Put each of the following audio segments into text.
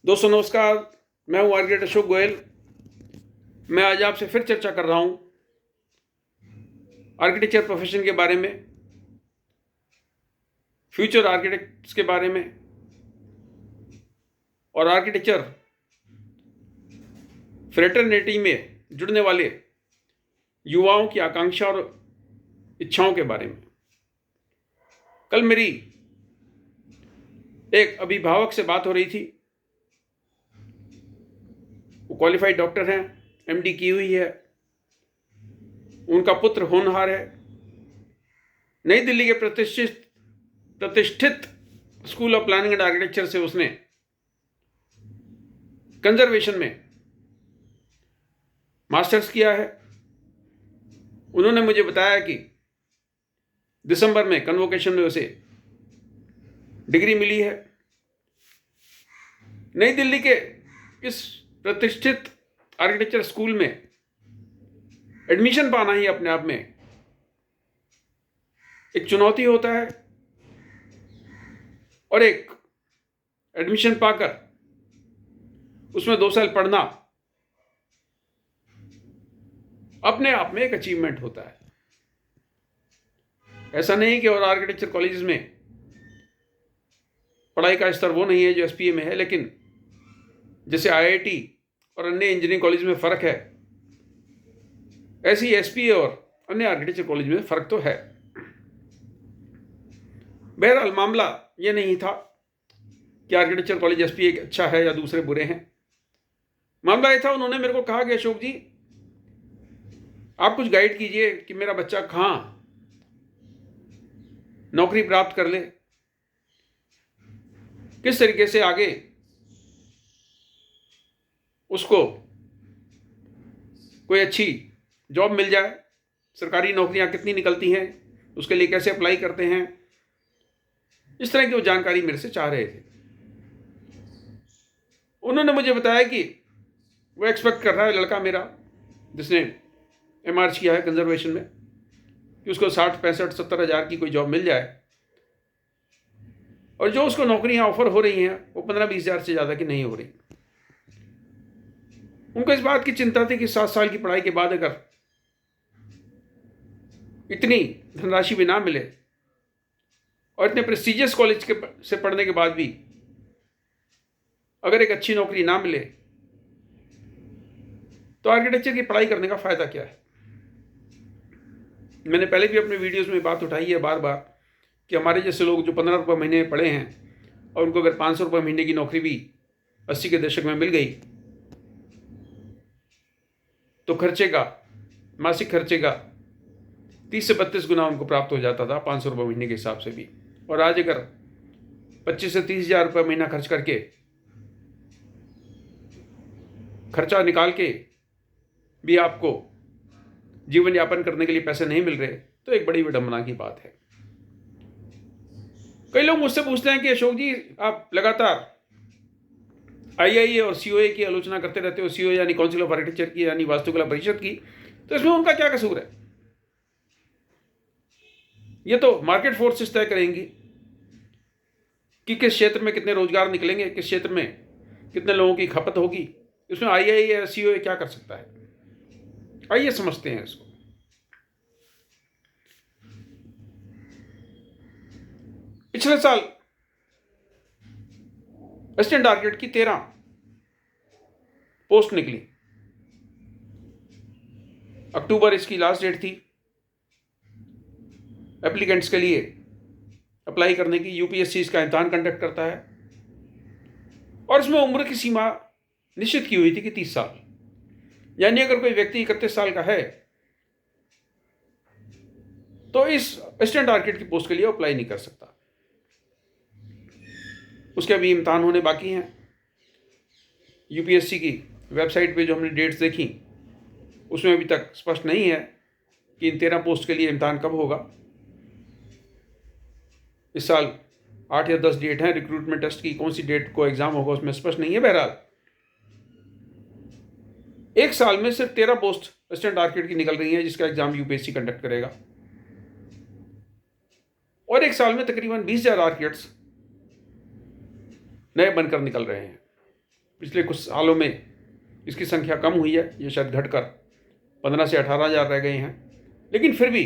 दोस्तों नमस्कार। मैं हूं आर्किटेक्ट अशोक गोयल। मैं आज आपसे फिर चर्चा कर रहा हूं आर्किटेक्चर प्रोफेशन के बारे में, फ्यूचर आर्किटेक्ट्स के बारे में और आर्किटेक्चर फ्रेटर्निटी में जुड़ने वाले युवाओं की आकांक्षा और इच्छाओं के बारे में। कल मेरी एक अभिभावक से बात हो रही थी। वो क्वालिफाइड डॉक्टर हैं, एमडी की हुई है, उनका पुत्र होनहार है। नई दिल्ली के प्रतिष्ठित school of planning and architecture से उसने कंजर्वेशन में मास्टर्स किया है। उन्होंने मुझे बताया कि दिसंबर में कन्वोकेशन में उसे डिग्री मिली है। नई दिल्ली के इस प्रतिष्ठित आर्किटेक्चर स्कूल में एडमिशन पाना ही अपने आप में एक चुनौती होता है और एक एडमिशन पाकर उसमें 2 साल पढ़ना अपने आप में एक अचीवमेंट होता है। ऐसा नहीं कि और आर्किटेक्चर कॉलेजेस में पढ़ाई का स्तर वो नहीं है जो एसपीए में है, लेकिन जैसे आईआईटी और अन्य इंजीनियरिंग कॉलेज में फ़र्क है, ऐसी एसपीए और अन्य आर्किटेक्चर कॉलेज में फ़र्क तो है। बहरहाल मामला ये नहीं था कि आर्किटेक्चर कॉलेज एसपीए अच्छा है या दूसरे बुरे हैं। मामला ये था, उन्होंने मेरे को कहा कि अशोक जी आप कुछ गाइड कीजिए कि मेरा बच्चा कहाँ नौकरी प्राप्त कर ले, किस तरीके से आगे उसको कोई अच्छी जॉब मिल जाए, सरकारी नौकरियां कितनी निकलती हैं, उसके लिए कैसे अप्लाई करते हैं। इस तरह की वो जानकारी मेरे से चाह रहे थे। उन्होंने मुझे बताया कि वो एक्सपेक्ट कर रहा है लड़का मेरा जिसने एमआर्च किया है कंजर्वेशन में कि उसको 60, 65, 70 हज़ार की कोई जॉब मिल जाए, और जो उसको नौकरियां ऑफर हो रही हैं वो 15-20 हज़ार से ज़्यादा की नहीं हो रही। उनको इस बात की चिंता थी कि 7 साल की पढ़ाई के बाद अगर इतनी धनराशि भी ना मिले और इतने प्रेस्टिजियस कॉलेज से पढ़ने के बाद भी अगर एक अच्छी नौकरी ना मिले तो आर्किटेक्चर की पढ़ाई करने का फ़ायदा क्या है। मैंने पहले भी अपने वीडियोस में बात उठाई है बार बार कि हमारे जैसे लोग जो 15 रुपये महीने में पढ़े हैं और उनको अगर 500 रुपये महीने की नौकरी भी 80 के दशक में मिल गई तो खर्चे का, मासिक खर्चे का 30 से 32 गुना उनको प्राप्त हो जाता था 500 रुपये महीने के हिसाब से भी। और आज अगर 25 से 30 हज़ार रुपये महीना खर्च करके खर्चा निकाल के भी आपको जीवन यापन करने के लिए पैसे नहीं मिल रहे तो एक बड़ी विडंबना की बात है। कई लोग मुझसे पूछते हैं कि अशोक जी आप लगातार आईआईए और सीओए की आलोचना करते रहते हो, सीओए यानी काउंसिल ऑफ आर्किटेक्चर की, यानी वास्तुकला परिषद की, तो इसमें उनका क्या कसूर है? ये तो मार्केट फोर्सेस तय करेंगी कि किस क्षेत्र में कितने रोजगार निकलेंगे, किस क्षेत्र में कितने लोगों की खपत होगी। इसमें आईआईए या सीओए क्या कर सकता है? आइए समझते हैं इसको। पिछले साल असिस्टेंट आर्किटेक्ट की 13 पोस्ट निकली। अक्टूबर इसकी लास्ट डेट थी एप्लीकेंट्स के लिए अप्लाई करने की। यूपीएससी इसका इम्तहान कंडक्ट करता है और इसमें उम्र की सीमा निश्चित की हुई थी कि 30 साल, यानी अगर कोई व्यक्ति 31 साल का है तो इस असिस्टेंट आर्किटेक्ट की पोस्ट के लिए अप्लाई नहीं कर सकता। उसके अभी इम्तहान होने बाकी हैं। यूपीएससी की वेबसाइट पे जो हमने डेट्स देखी उसमें अभी तक स्पष्ट नहीं है कि इन 13 पोस्ट के लिए इम्तहान कब होगा। इस साल 8 या 10 डेट हैं रिक्रूटमेंट टेस्ट की, कौन सी डेट को एग्जाम होगा उसमें स्पष्ट नहीं है। बहरहाल एक साल में सिर्फ 13 पोस्ट असिस्टेंट आर्किटेक्ट की निकल रही हैं जिसका एग्जाम यूपीएससी कंडक्ट करेगा, और एक साल में तकरीबन 20,000 आर्किटेक्ट्स नए बनकर निकल रहे हैं। पिछले कुछ सालों में इसकी संख्या कम हुई है, ये शायद घटकर 15 से 18,000 रह गए हैं। लेकिन फिर भी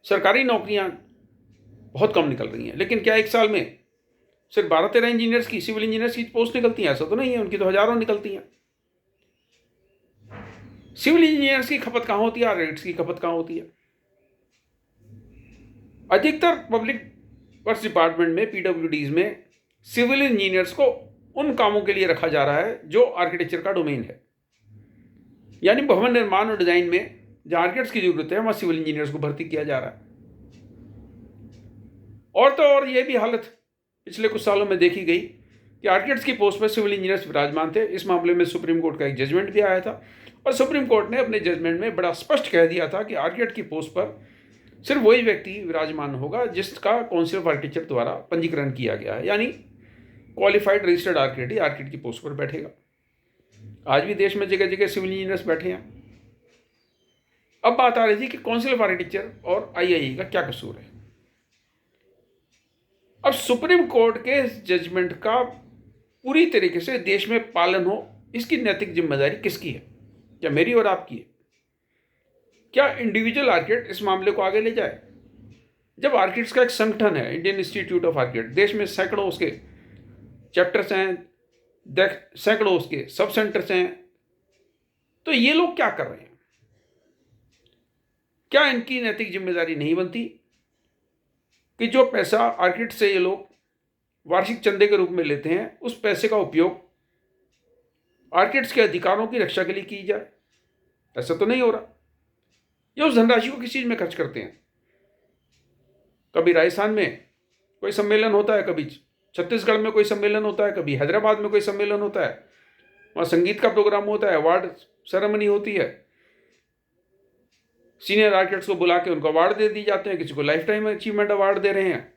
सरकारी नौकरियां बहुत कम निकल रही हैं। लेकिन क्या एक साल में सिर्फ 12-13 इंजीनियर्स की, सिविल इंजीनियर्स की पोस्ट निकलती हैं? ऐसा तो नहीं है, उनकी तो हजारों निकलती हैं। सिविल इंजीनियर्स की खपत कहाँ होती है, आर्किटेक्ट्स की खपत कहाँ होती है? अधिकतर पब्लिक वर्क्स डिपार्टमेंट में, पीडब्ल्यूडीज में सिविल इंजीनियर्स को उन कामों के लिए रखा जा रहा है जो आर्किटेक्चर का डोमेन है। यानी भवन निर्माण और डिजाइन में जहां आर्किटेक्ट्स की जरूरत है वहां सिविल इंजीनियर्स को भर्ती किया जा रहा है। और तो और ये भी हालत पिछले कुछ सालों में देखी गई कि आर्किटेक्ट्स की पोस्ट पर सिविल इंजीनियर्स विराजमान थे। इस मामले में सुप्रीम कोर्ट का एक जजमेंट भी आया था और सुप्रीम कोर्ट ने अपने जजमेंट में बड़ा स्पष्ट कह दिया था कि आर्किटेक्ट की पोस्ट पर सिर्फ वही व्यक्ति विराजमान होगा जिसका काउंसिल ऑफ आर्किटेक्चर द्वारा पंजीकरण किया गया है, यानी क्वालिफाइड रजिस्टर्ड आर्किटेक्ट ही आर्किटेक्ट की पोस्ट पर बैठेगा। आज भी देश में जगह जगह सिविल इंजीनियर्स बैठे हैं। अब बात आ रही थी कि काउंसिल ऑफ आर्किटेक्चर और आईआईई का क्या कसूर है। अब सुप्रीम कोर्ट के जजमेंट का पूरी तरीके से देश में पालन हो, इसकी नैतिक जिम्मेदारी किसकी है? क्या मेरी और आपकी है? क्या इंडिविजुअल आर्किटेक्ट इस मामले को आगे ले जाए? जब आर्किटेक्ट्स का एक संगठन है, इंडियन इंस्टीट्यूट ऑफ आर्किटेक्ट, देश में सैकड़ों उसके चैप्टर्स हैं, सैकड़ों उसके सब सेंटर्स हैं, तो ये लोग क्या कर रहे हैं? क्या इनकी नैतिक जिम्मेदारी नहीं बनती कि जो पैसा आर्किटेक्ट से ये लोग वार्षिक चंदे के रूप में लेते हैं, उस पैसे का उपयोग आर्किटेक्ट्स के अधिकारों की रक्षा के लिए की जाए? ऐसा तो नहीं हो रहा। ये उस धनराशि को किस चीज में खर्च करते हैं? कभी राजस्थान में कोई सम्मेलन होता है, कभी छत्तीसगढ़ में कोई सम्मेलन होता है, कभी हैदराबाद में कोई सम्मेलन होता है, वहां संगीत का प्रोग्राम होता है, अवार्ड सेरेमनी होती है, सीनियर आर्किटेक्ट्स को बुला के उनको अवार्ड दे दिए जाते हैं। किसी को लाइफ टाइम अचीवमेंट अवार्ड दे रहे हैं,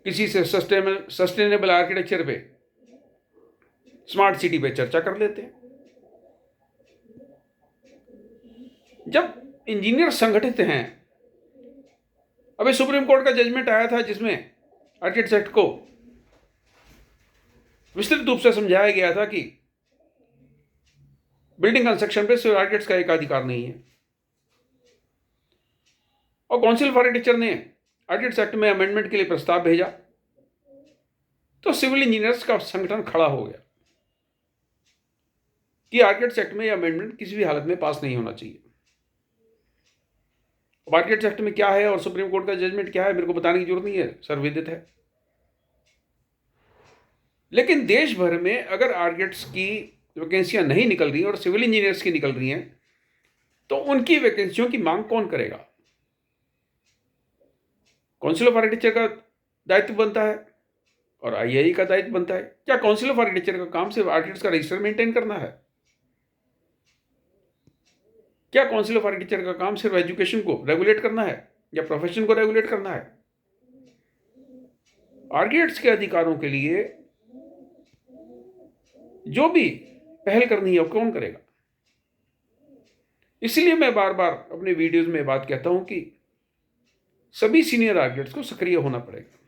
किसी से सस्टेनेबल आर्किटेक्चर पे, स्मार्ट सिटी पे चर्चा कर लेते हैं। जब इंजीनियर संगठित हैं, अभी सुप्रीम कोर्ट का जजमेंट आया था जिसमें आर्किटेक्ट्स एक्ट को विस्तृत रूप से समझाया गया था कि बिल्डिंग कंस्ट्रक्शन पे सिर्फ आर्किटेक्ट्स का एक अधिकार नहीं है। और काउंसिल ऑफ आर्किटेक्चर ने आर्किटेक्ट्स एक्ट में अमेंडमेंट के लिए प्रस्ताव भेजा तो सिविल इंजीनियर्स का संगठन खड़ा हो गया कि आर्किटेक्ट्स एक्ट में यह अमेंडमेंट किसी भी हालत में पास नहीं होना चाहिए। अब आर्किटेक्ट्स एक्ट में क्या है और सुप्रीम कोर्ट का जजमेंट क्या है, मेरे को बताने की जरूरत नहीं है, सर्वविदित है। लेकिन देश भर में अगर आर्किटेक्ट्स की वैकेंसियां नहीं निकल रही और सिविल इंजीनियर्स की निकल रही हैं, तो उनकी वैकेंसियों की मांग कौन करेगा? काउंसिल ऑफ आर्किटेक्चर का दायित्व बनता है और आईआईई का दायित्व बनता है। क्या काउंसिल ऑफ आर्किटेक्चर का काम सिर्फ आर्किटेक्ट्स का रजिस्टर मेंटेन करना है? क्या काउंसिल ऑफ आर्किटेक्चर का काम सिर्फ एजुकेशन को रेगुलेट करना है या प्रोफेशन को रेगुलेट करना है? आर्किटेक्ट्स के अधिकारों के लिए जो भी पहल करनी है वो कौन करेगा? इसलिए मैं बार बार अपने वीडियोस में बात कहता हूं कि सभी सीनियर आर्किटेक्ट्स को सक्रिय होना पड़ेगा।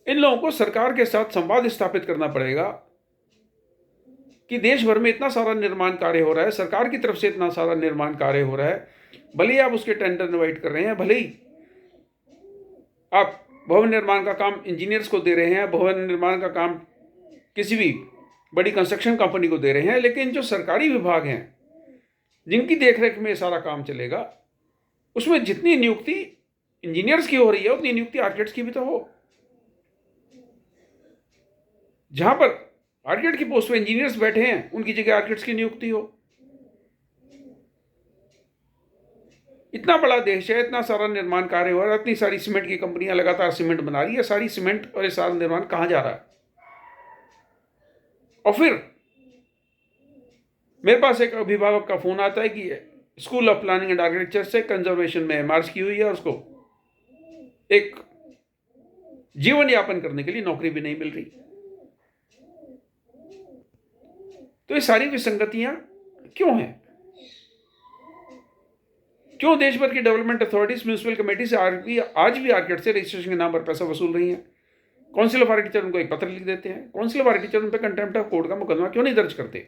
इन लोगों को सरकार के साथ संवाद स्थापित करना पड़ेगा कि देश भर में इतना सारा निर्माण कार्य हो रहा है, सरकार की तरफ से इतना सारा निर्माण कार्य हो रहा है, भले ही आप उसके टेंडर इनवाइट कर रहे हैं, भले ही आप भवन निर्माण का काम इंजीनियर्स को दे रहे हैं, भवन निर्माण का काम किसी भी बड़ी कंस्ट्रक्शन कंपनी को दे रहे हैं, लेकिन जो सरकारी विभाग हैं जिनकी देखरेख में सारा काम चलेगा, उसमें जितनी नियुक्ति इंजीनियर्स की हो रही है उतनी नियुक्ति आर्किटेक्ट्स की भी तो हो। जहां पर आर्किटेक्ट की पोस्ट पे इंजीनियर्स बैठे हैं उनकी जगह आर्किटेक्ट्स की नियुक्ति हो। इतना बड़ा देश है, इतना सारा निर्माण कार्य हो रहा है, इतनी सारी सीमेंट की कंपनियां लगातार सीमेंट बना रही है, सारी सीमेंट और ये सारा निर्माण कहां जा रहा है? और फिर मेरे पास एक अभिभावक का फोन आता है कि school of planning and architecture से कंजर्वेशन में एमआरस की हुई है और उसको एक जीवन यापन करने के लिए नौकरी भी नहीं मिल रही। तो ये सारी विसंगतियां क्यों हैं? क्यों देश भर की डेवलपमेंट अथॉरिटीज, म्यूनिसिपल कमेटी से आज भी आर्किटेक्ट से रजिस्ट्रेशन के नाम पर पैसा वसूल रही हैं? काउंसिल ऑफ आर्किटेक्चर उनको एक पत्र लिख देते हैं, काउंसिल ऑफ आर्किटेक्चर उन पर कंटेम्प्ट ऑफ कोर्ट का मुकदमा क्यों नहीं दर्ज करते?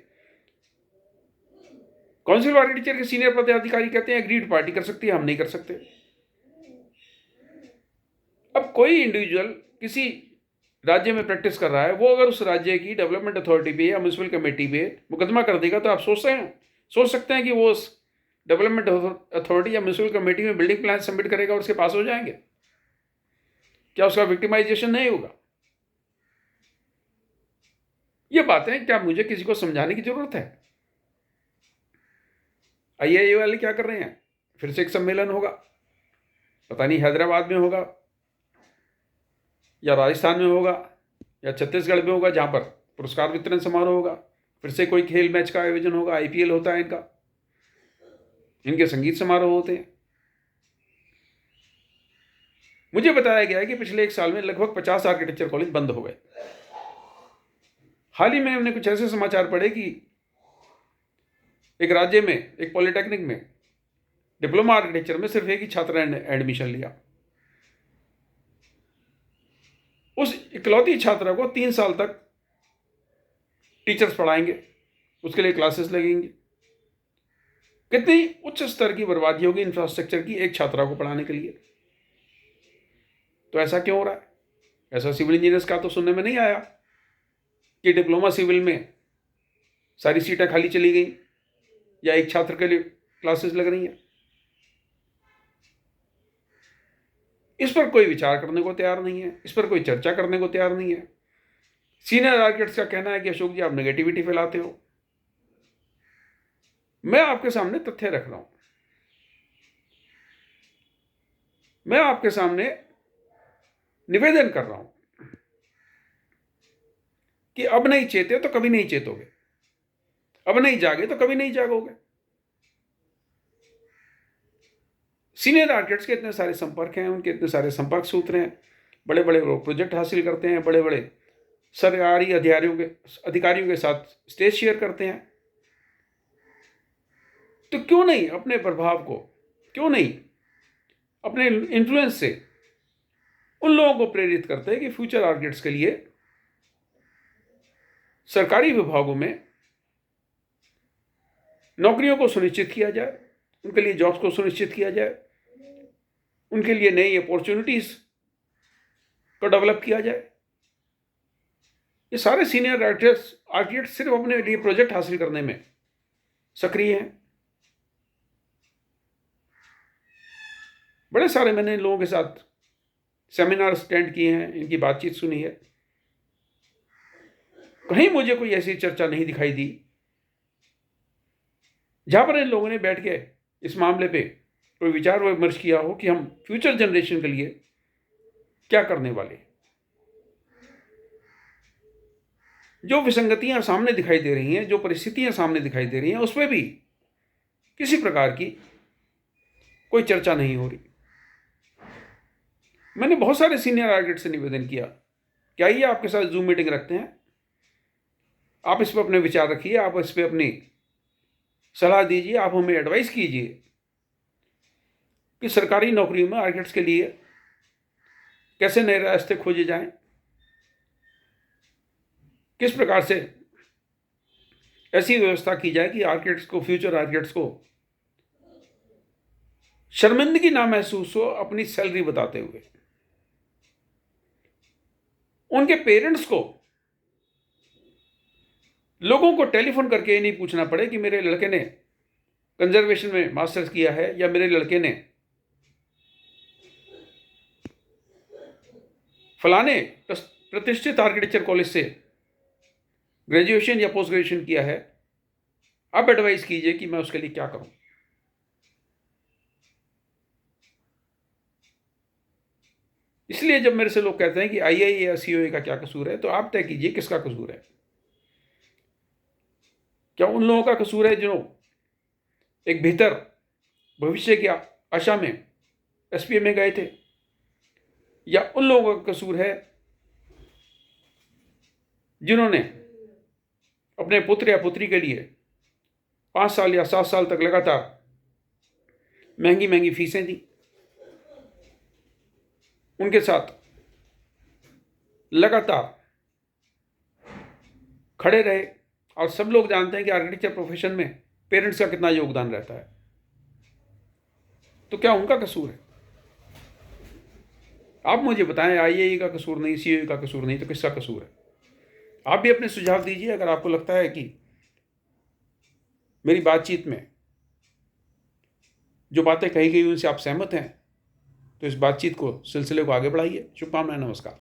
काउंसिल ऑफ आर्किटेक्चर के सीनियर पदाधिकारी कहते हैं एग्रीड पार्टी कर सकती है, हम नहीं कर सकते। अब कोई इंडिविजुअल किसी राज्य में प्रैक्टिस कर रहा है, वो अगर उस राज्य की डेवलपमेंट अथॉरिटी पे या म्यूनसिपल कमेटी पे मुकदमा कर देगा तो आप सोच सकते हैं कि वो उस डेवलपमेंट अथॉरिटी या म्यूनसिपल कमेटी में बिल्डिंग प्लान सबमिट करेगा और उसके पास हो जाएंगे? क्या उसका विक्टिमाइजेशन नहीं होगा? ये बातें क्या मुझे किसी को समझाने की जरूरत है? आईआईए वाले क्या कर रहे हैं? फिर से एक सम्मेलन होगा, पता नहीं हैदराबाद में होगा या राजस्थान में होगा या छत्तीसगढ़ में होगा, जहां पर पुरस्कार वितरण समारोह होगा। फिर से कोई खेल मैच का आयोजन होगा, आईपीएल होता है इनका, इनके संगीत समारोह होते हैं। मुझे बताया गया है कि पिछले 1 साल में लगभग 50 आर्किटेक्चर कॉलेज बंद हो गए। हाल ही में हमने कुछ ऐसे समाचार पढ़े कि एक राज्य में, एक पॉलिटेक्निक में डिप्लोमा आर्किटेक्चर में सिर्फ एक ही छात्र ने एडमिशन लिया। उस इकलौती छात्रा को 3 साल तक टीचर्स पढ़ाएंगे, उसके लिए क्लासेस लगेंगी। कितनी उच्च स्तर की बर्बादी होगी इंफ्रास्ट्रक्चर की एक छात्रा को पढ़ाने के लिए। तो ऐसा क्यों हो रहा है? ऐसा सिविल इंजीनियर्स का तो सुनने में नहीं आया कि डिप्लोमा सिविल में सारी सीटें खाली चली गई या एक छात्र के लिए क्लासेस लग रही हैं। इस पर कोई विचार करने को तैयार नहीं है, इस पर कोई चर्चा करने को तैयार नहीं है। सीनियर आर्किटेक्ट्स का कहना है कि अशोक जी आप नेगेटिविटी फैलाते हो। मैं आपके सामने तथ्य रख रहा हूं, मैं आपके सामने निवेदन कर रहा हूं कि अब नहीं चेते तो कभी नहीं चेतोगे, अब नहीं जागे तो कभी नहीं जागोगे। सीनियर आर्किटेक्ट्स के इतने सारे संपर्क हैं, उनके इतने सारे संपर्क सूत्र हैं, बड़े बड़े लोग प्रोजेक्ट हासिल करते हैं, बड़े बड़े सरकारी अधिकारियों के साथ स्टेज शेयर करते हैं। तो क्यों नहीं अपने प्रभाव को, क्यों नहीं अपने इन्फ्लुएंस से उन लोगों को प्रेरित करते हैं कि फ्यूचर आर्किटेक्ट्स के लिए सरकारी विभागों में नौकरियों को सुनिश्चित किया जाए, उनके लिए जॉब्स को सुनिश्चित किया जाए, उनके लिए नई अपॉर्चुनिटीज को डेवलप किया जाए। ये सारे सीनियर आर्किटेक्ट सिर्फ अपने लिए प्रोजेक्ट हासिल करने में सक्रिय हैं। बड़े सारे मैंने लोगों के साथ सेमिनार अटेंड किए हैं, इनकी बातचीत सुनी है, कहीं मुझे कोई ऐसी चर्चा नहीं दिखाई दी जहां पर इन लोगों ने बैठ के इस मामले पे कोई विचार विमर्श किया हो कि हम फ्यूचर जनरेशन के लिए क्या करने वाले। जो विसंगतियां सामने दिखाई दे रही हैं, जो परिस्थितियां सामने दिखाई दे रही हैं, उसमें भी किसी प्रकार की कोई चर्चा नहीं हो रही। मैंने बहुत सारे सीनियर आर्किटेक्ट से निवेदन किया कि आइए आपके साथ जूम मीटिंग रखते हैं, आप इस पर अपने विचार रखिए, आप इस पर अपनी सलाह दीजिए, आप हमें एडवाइस कीजिए कि सरकारी नौकरियों में आर्किटेक्ट्स के लिए कैसे नए रास्ते खोजे जाएं, किस प्रकार से ऐसी व्यवस्था की जाए कि आर्किटेक्ट्स को, फ्यूचर आर्किटेक्ट्स को शर्मिंदगी ना महसूस हो अपनी सैलरी बताते हुए। उनके पेरेंट्स को, लोगों को टेलीफोन करके ये नहीं पूछना पड़े कि मेरे लड़के ने कंजर्वेशन में मास्टर्स किया है या मेरे लड़के ने फलाने प्रतिष्ठित आर्किटेक्चर कॉलेज से ग्रेजुएशन या पोस्ट ग्रेजुएशन किया है, आप एडवाइस कीजिए कि मैं उसके लिए क्या करूं। इसलिए जब मेरे से लोग कहते हैं कि आईआईए या सीओए का क्या कसूर है, तो आप तय कीजिए किसका कसूर है। क्या उन लोगों का कसूर है जो एक बेहतर भविष्य की आशा में एसपीए में गए थे, या उन लोगों का कसूर है जिन्होंने अपने पुत्र या पुत्री के लिए 5 साल या 7 साल तक लगातार महंगी महंगी फीसें दी, उनके साथ लगातार खड़े रहे। और सब लोग जानते हैं कि आर्किटेक्चर प्रोफेशन में पेरेंट्स का कितना योगदान रहता है, तो क्या उनका कसूर है? आप मुझे बताएं, आईएई का कसूर नहीं, सीओई का कसूर नहीं, तो किसका कसूर है? आप भी अपने सुझाव दीजिए। अगर आपको लगता है कि मेरी बातचीत में जो बातें कही गई उनसे आप सहमत हैं, तो इस बातचीत को, सिलसिले को आगे बढ़ाइए। शुभकामनाएं, नमस्कार।